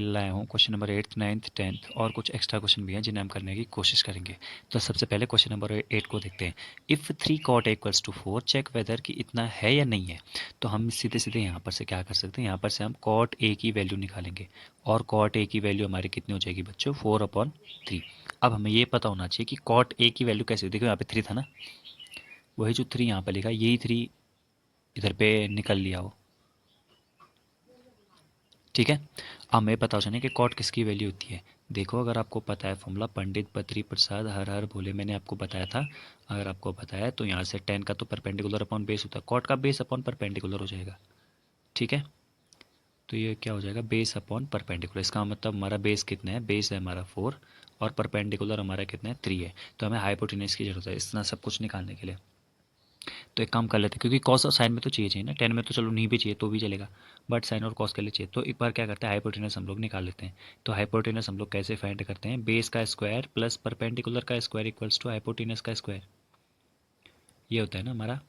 लाया हूँ question number 8th 9th 10th और कुछ एक्स्ट्रा क्वेश्चन भी हैं जिन्हें हम करने की कोशिश करेंगे। तो सबसे पहले क्वेश्चन नंबर 8 को देखते हैं। If 3 cot a equals to 4 check whether कि इतना है या नहीं है। तो हम सीधे सीधे यहाँ पर से क्या कर सकते हैं, यहाँ पर से हम cot a की वैल्यू निकालेंगे और cot a की वैल्यू हमारी कितनी हो जाएगी बच्चों, 4/3। अब हमें ये पता होना चाहिए कि cot a की वैल्यू कैसे, देखो यहाँ पे 3 था ना, वही जो 3 यहाँ पर लिखा यही 3 इधर पे निकल लिया हो, ठीक है। हमें पता हो जाए कि कॉट किसकी वैल्यू होती है। देखो अगर आपको पता है फॉर्मूला, पंडित बद्री प्रसाद हर हर बोले, मैंने आपको बताया था। अगर आपको पता है तो यहाँ से 10 का तो परपेंडिकुलर अपॉन बेस होता है, कॉट का बेस अपॉन परपेंडिकुलर हो जाएगा, ठीक है। तो ये क्या हो जाएगा, बेस अपॉन परपेंडिकुलर। इसका मतलब हमारा बेस कितना है, बेस है हमारा 4 और परपेंडिकुलर हमारा कितना है, 3 है। तो हमें हाइपोटेनस की जरूरत है इतना सब कुछ निकालने के लिए। तो एक काम कर लेते हैं, क्योंकि कॉस और साइन में तो चाहिए ना, 10 में तो चलो नहीं भी चाहिए तो भी चलेगा, बट साइन और कॉस के लिए चाहिए। तो एक बार क्या करते हैं, हाइपोटेनस हम लोग निकाल लेते हैं। तो हाइपोटेनस हम लोग कैसे फाइंड करते हैं, बेस का स्क्वायर प्लस परपेंडिकुलर का स्क्वायर इक्वल्स टू हाइपोटेनस का स्क्वायर। ये होता है ना हमारा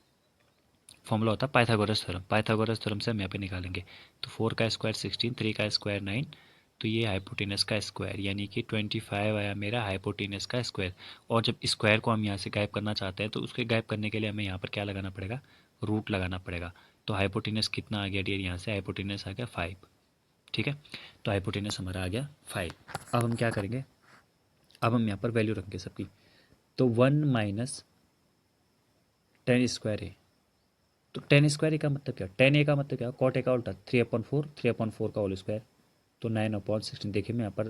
फॉर्मूला, होता है पाइथागोरस थ्योरम। पाइथागोरस थ्योरम से हम यहाँ पे निकालेंगे। तो 4 का स्क्वायर 16, 3 का स्क्वायर 9, तो ये हाइपोटेनस का स्क्वायर यानी कि 25 आया मेरा हाइपोटेनस का स्क्वायर। और जब स्क्वायर को हम यहाँ से गायब करना चाहते हैं तो उसके गायब करने के लिए हमें यहाँ पर क्या लगाना पड़ेगा, रूट लगाना पड़ेगा। तो हाइपोटेनस कितना आ गया डियर, यहाँ से हाइपोटेनस आ गया 5, ठीक है। तो हाइपोटेनस हमारा आ गया 5। अब हम क्या करेंगे, अब हम यहाँ पर वैल्यू रखेंगे सबकी। तो 1 माइनस 10 स्क्वायर है, तो 10 स्क्वायर ए का मतलब क्या, 10 ए का मतलब क्या, कॉट ए का उल्टा 3/4, 3/4 का होल स्क्वायर, तो 9/16। देखिए मैं यहाँ पर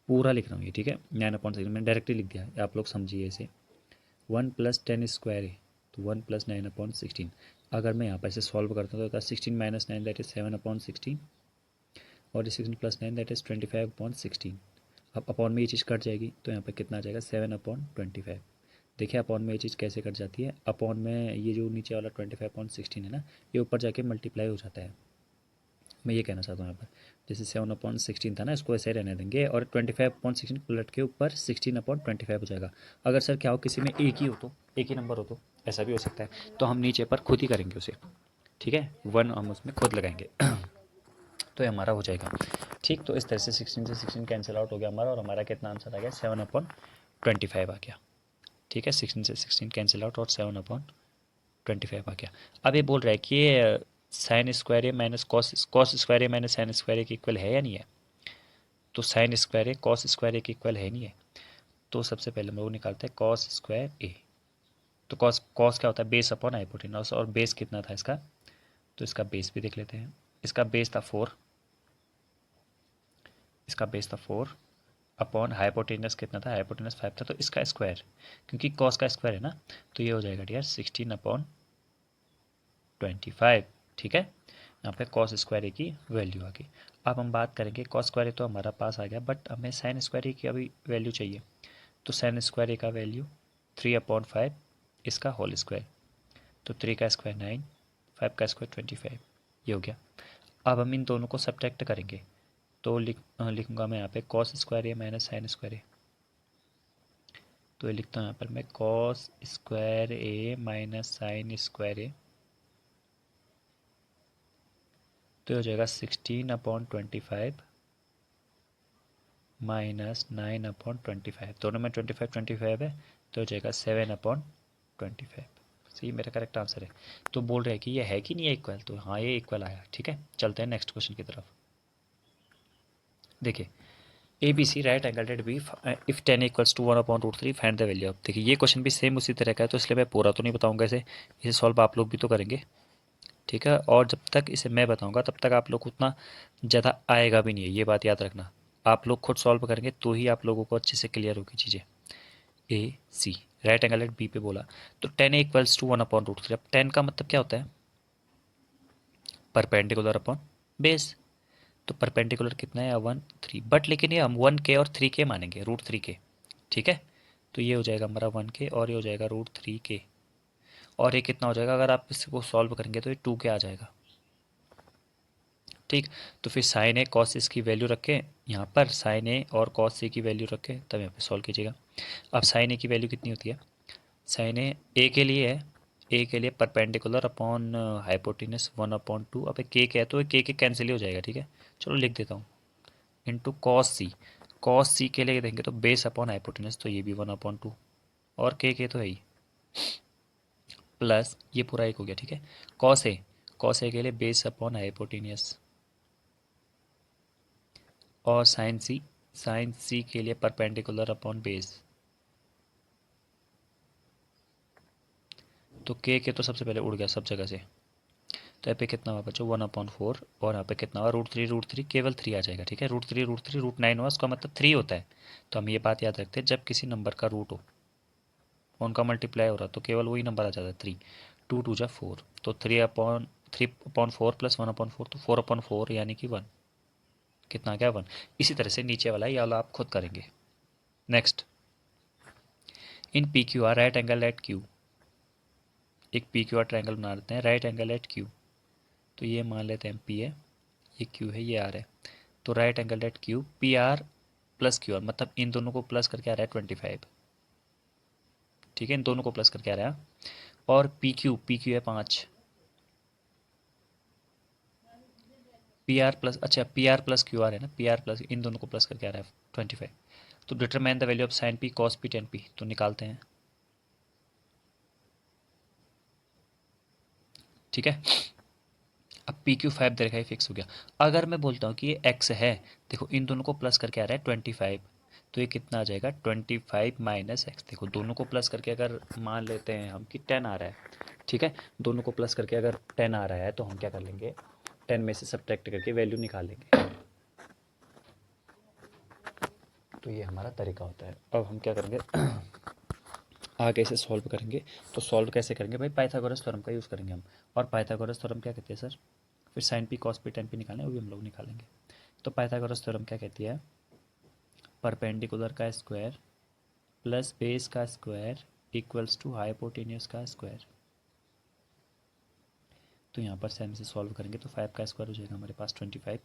पूरा लिख रहा हूँ ये, ठीक है। 9/16 मैंने डायरेक्टली लिख दिया, आप लोग समझिए इसे। 1 + 10 स्क्वायर है तो 1 + 9/16। अगर मैं यहाँ पर इसे सॉल्व करता हूँ तो 16 - 9 दैट इज 7/16 और 16 + 9 दैट इज 25/16। अब अपॉन में ये चीज़ कट जाएगी तो यहाँ पर कितना आ जाएगा, 7/25। देखिए अपॉन में ये चीज़ कैसे कट जाती है, अपॉन में ये जो नीचे वाला 25/16 है ना, ये ऊपर जाके मल्टीप्लाई हो जाता है। मैं ये कहना चाहता हूँ यहाँ पर, जैसे 7/16 था ना, इसको ऐसे रहने देंगे और 25/16 पलट के ऊपर 16/25 हो जाएगा। अगर सर क्या हो किसी में एक ही हो तो, एक ही नंबर हो तो ऐसा भी हो सकता है, तो हम नीचे पर खुद ही करेंगे उसे, ठीक है। 1 हम उसमें खुद लगाएंगे तो ये हमारा हो जाएगा, ठीक। तो इस तरह से 16 से 16 कैंसिल आउट हो गया हमारा और हमारा कितना आंसर आ गया, 7/25 आ गया, ठीक है। 16 से 16 कैंसिल आउट और 7/25 आ गया। अब ये बोल रहा है कि ये साइन स्क्वायर ए माइनस कॉस स्क्वायर ए माइनस साइन स्क्वायर ए के इक्वल है या नहीं है। तो साइन स्क्वायर ए कॉस स्क्वायर ए के इक्वल है नहीं है। तो सबसे पहले हम लोग निकालते हैं कॉस स्क्वायर ए। तो कॉस कॉस क्या होता है, बेस अपॉन हाइपोटेनस, और बेस कितना था इसका, तो इसका बेस भी देख लेते हैं। इसका बेस था 4, इसका बेस था 4 अपॉन हाइपोटेनस कितना था, हाइपोटेनस 5 था, तो इसका स्क्वायर, क्योंकि कॉस का स्क्वायर है ना, तो ये हो जाएगा डियर 16/25, ठीक है। यहाँ पे कॉस स्क्वायर ए की वैल्यू आ गई। अब हम बात करेंगे, कॉस स्क्वायर ए तो हमारा पास आ गया, बट हमें साइन स्क्वायर ए की अभी वैल्यू चाहिए। तो साइन स्क्वायर ए का वैल्यू 3/5, इसका होल स्क्वायर, तो 3 का स्क्वायर 9, 5 का स्क्वायर 25, ये हो गया। अब हम इन दोनों को सब्ट्रैक्ट करेंगे, तो लिखूंगा मैं यहाँ पे कॉस स्क्वायर ए माइनस साइन स्क्वायर ए। तो ये लिखता हूँ यहाँ पर मैं कॉस स्क्वायर ए माइनस साइन स्क्वायर ए, तो हो जाएगा 16/25 माइनस 9/25, दोनों में 25 है, तो हो जाएगा 7/25। सही, मेरा करेक्ट आंसर है। तो बोल रहे हैं कि ये है कि नहीं है इक्वल, तो हाँ ये इक्वल आया, ठीक है। चलते हैं नेक्स्ट क्वेश्चन की तरफ। देखिए A B C right angle B if 10 equals to 1/√3 find the value of. देखिए ये क्वेश्चन भी सेम उसी तरह का है, तो इसलिए मैं पूरा तो नहीं बताऊंगा इसे सॉल्व आप लोग भी तो करेंगे, ठीक है। और जब तक इसे मैं बताऊंगा तब तक आप लोग को उतना ज़्यादा आएगा भी नहीं है, ये बात याद रखना। आप लोग खुद सॉल्व करेंगे तो ही आप लोगों को अच्छे से क्लियर होगी चीज़ें। ए सी राइट एंगल एट बी पे बोला, तो 10 इक्वल्स टू 1/√3। अब 10 का मतलब क्या होता है, परपेंडिकुलर अपॉन बेस। तो परपेंडिकुलर कितना है, 1 3, बट लेकिन ये हम 1 के और 3 के मानेंगे, √3 के, ठीक है। तो ये हो जाएगा हमारा 1 के और ये हो जाएगा √3 के, और ये कितना हो जाएगा, अगर आप इसको सॉल्व करेंगे तो ये 2 के आ जाएगा, ठीक। तो फिर साइन ए कॉस इसकी वैल्यू रखें यहाँ पर, साइन ए और कॉस सी की वैल्यू रखें, तब यहाँ पे सॉल्व कीजिएगा। अब साइन ए की वैल्यू कितनी होती है, साइन ए के लिए है, ए के लिए परपेंडिकुलर अपॉन हाइपोटेनस 1/2। अब के क्या है तो के कैंसिल ही हो जाएगा, ठीक है। चलो लिख देता हूँ, इंटू कॉस सी। कॉस सी के लिए देंगे तो बेस अपॉन हाइपोटेनस, तो ये भी 1/2 और के तो है ही, प्लस ये पूरा एक हो गया, ठीक है। कॉस ए, कॉस ए के लिए बेस अपॉन हाइपोटेनियस, और साइन सी, साइन सी के लिए परपेंडिकुलर अपॉन बेस। तो के तो सबसे पहले उड़ गया सब जगह से, तो यहाँ पे कितना हुआ बच्चों 1/4, और यहाँ पे कितना हुआ √3 केवल 3 आ जाएगा, ठीक है। √3 √9 हुआ, उसका मतलब 3 होता है। तो हम ये बात याद रखते हैं, जब किसी नंबर का रूट हो, उनका मल्टीप्लाई हो रहा तो केवल वही नंबर आ जाता है 3। 2 2 जा 4, तो 3/4 प्लस 1/4, तो 4/4 यानी कि 1, कितना आ गया 1। इसी तरह से नीचे वाला ये वाला आप खुद करेंगे। Next, in P Q R right angle at Q, एक पी क्यू आर ट्रायंगल बना लेते हैं, राइट एंगल एट क्यू। तो ये मान लेते हैं पी है, ये क्यू है, ये आर है। तो right angle at Q, P R plus Q R, मतलब इन दोनों को प्लस करके आ रहा है 25, ठीक है, इन दोनों को प्लस करके आ रहा है। और पी क्यू है 5, पी आर प्लस, अच्छा P R plus Q are है ना, पी आर प्लस इन दोनों को प्लस करके आ रहा है 25। तो determine the value of sign P cos P tan P, तो निकालते हैं, ठीक है। अब पी क्यू 5 दे रखा है, फिक्स हो गया। अगर मैं बोलता हूँ कि ये एक्स है, देखो इन दोनों को प्लस करके आ रहा है 25, तो ये कितना आ जाएगा 25 माइनस एक्स। देखो दोनों को प्लस करके अगर मान लेते हैं हम कि 10 आ रहा है, ठीक है, दोनों को प्लस करके अगर 10 आ रहा है तो हम क्या कर लेंगे, 10 में से सब्ट्रैक्ट करके वैल्यू निकालेंगे। तो ये हमारा तरीका होता है। अब हम क्या करेंगे आगे इसे सॉल्व करेंगे। तो सॉल्व कैसे करेंगे भाई, पाइथागोरस थ्योरम का यूज़ करेंगे हम। और पाइथागोरस थ्योरम क्या कहती है सर, फिर sine P cos P tan P निकालना है, वो भी हम लोग निकालेंगे। तो पाइथागोरस थ्योरम क्या कहती है, परपेंडिकुलर का स्क्वायर प्लस बेस का स्क्वायर इक्वल्स टू हाइपोटेन्यूस का स्क्वायर। तो यहाँ पर सेम से सॉल्व करेंगे तो 5 का स्क्वायर हो जाएगा हमारे पास 25,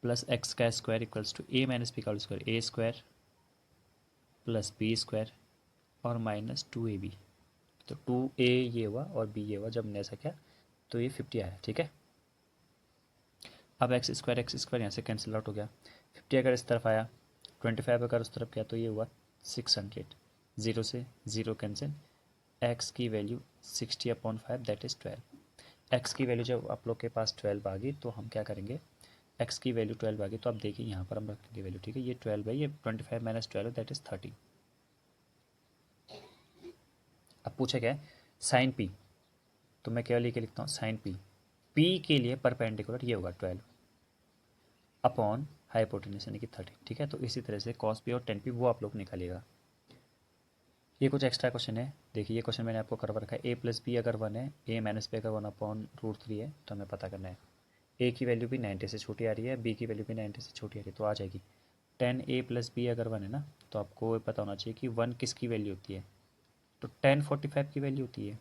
प्लस एक्स का square equals to a minus b का square, a square plus b square और माइनस 2ab। तो 2a ये हुआ और b ये हुआ, जब हमने ऐसा किया तो ये 50 आया, ठीक है। अब एक्स स्क्वायर यहाँ से कैंसिल आउट हो गया, 50 अगर इस तरफ आया, 25 अगर उस तरफ गया, तो ये हुआ 600, 0 से 0 कैंसिल, एक्स की वैल्यू 60/5 दैट इज़ 12। एक्स की वैल्यू जब आप लोग के पास 12 आ गई तो हम क्या करेंगे, एक्स की वैल्यू 12 आ गई तो आप देखिए यहाँ पर हम रखेंगे वैल्यू, ठीक है। ये 12 है, ये 25 माइनस 12 दैट इज़ 30। अब पूछा क्या है साइन पी, तो मैं केवल ये लिखता हूँ साइन पी, पी के लिए परपेंडिकुलर ये होगा 12 अपॉन हाइपोटेन्यूस यानी कि 30, ठीक है। तो इसी तरह से कॉस पी और टेन पी वो आप लोग निकालिएगा। ये कुछ एक्स्ट्रा क्वेश्चन है, देखिए ये क्वेश्चन मैंने आपको करवा रखा है, ए प्लस बी अगर 1 है, ए माइनस बी अगर 1/√3 है, तो हमें पता करना है ए की वैल्यू भी 90 से छोटी आ रही है, बी की वैल्यू भी 90 से छोटी आ रही है, तो आ जाएगी 10a प्लस बी अगर 1 है ना, तो आपको पता होना चाहिए कि 1 किसकी वैल्यू होती है, तो 1045 की वैल्यू होती है।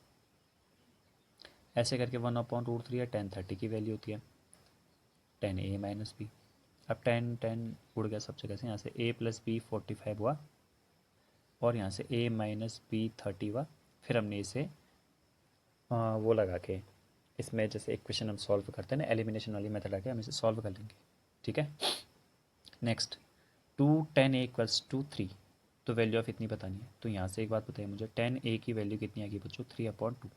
ऐसे करके 1/√3 या 1030 की वैल्यू होती है, 10a माइनस बी। अब 10 उड़ गया सब जगह से, यहाँ से a प्लस बी 45 हुआ और यहाँ से a माइनस बी 30 हुआ। फिर हमने इसे वो लगा के इसमें जैसे इक्वेशन हम सॉल्व करते हैं ना, एलिमिनेशन वाली मेथड आके हम इसे सॉल्व कर लेंगे, ठीक है। नेक्स्ट 2 10a = 3, तो वैल्यू ऑफ इतनी बतानी है। तो यहाँ से एक बात बताइए मुझे, 10a की वैल्यू कितनी आ गई बच्चों 3/2।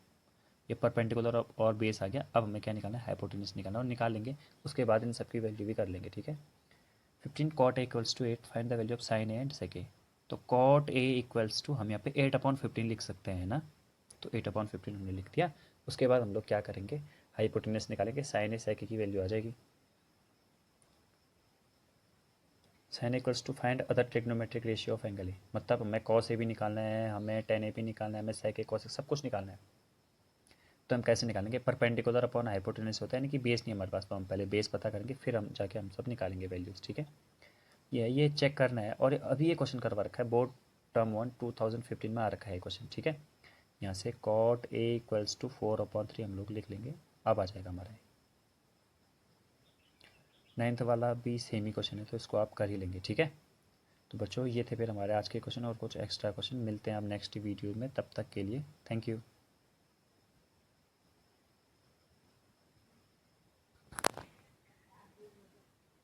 ये परपेंडिकुलर और बेस आ गया। अब हमें क्या निकालना है, हाइपोटेन्यूस निकालना, और निकाल लेंगे उसके बाद इन सबकी वैल्यू भी कर लेंगे, ठीक है। 15 cot a = 8, find the value of sine A and sec A. तो cot a = हम यहाँ पे 8/15 लिख सकते हैं ना, तो 8/15 हमने लिख दिया। उसके बाद हम लोग क्या करेंगे, हाइपोटेन्यूस निकालेंगे, साइन ए सेक ए की वैल्यू आ जाएगी। Sine equals to find other trigonometric ratio of angle A, मतलब हमें कॉस ए भी निकालना है, हमें टेन ए भी निकालना है, हमें सेक ए कॉस ए सब कुछ निकालना है। तो हम कैसे निकालेंगे, परपेंडिकुलर अपॉन हाइपोटेन्यूस होता है, यानी कि बेस नहीं हमारे पास, तो हम पहले बेस पता करेंगे फिर हम जाके हम सब निकालेंगे वैल्यूज़, ठीक है। ये चेक करना है। और अभी ये क्वेश्चन करवा रखा है बोर्ड टर्म 1 2015 में आ रखा है क्वेश्चन, ठीक है। यहाँ से कॉट ए इक्वल्स टू 4/3 हम लोग लिख लेंगे, अब आ जाएगा हमारा। 9th वाला भी सेम ही क्वेश्चन है, तो इसको आप कर ही लेंगे, ठीक है। तो बच्चों ये थे फिर हमारे आज के क्वेश्चन, और कुछ एक्स्ट्रा क्वेश्चन मिलते हैं आप नेक्स्ट वीडियो में, तब तक के लिए थैंक यू।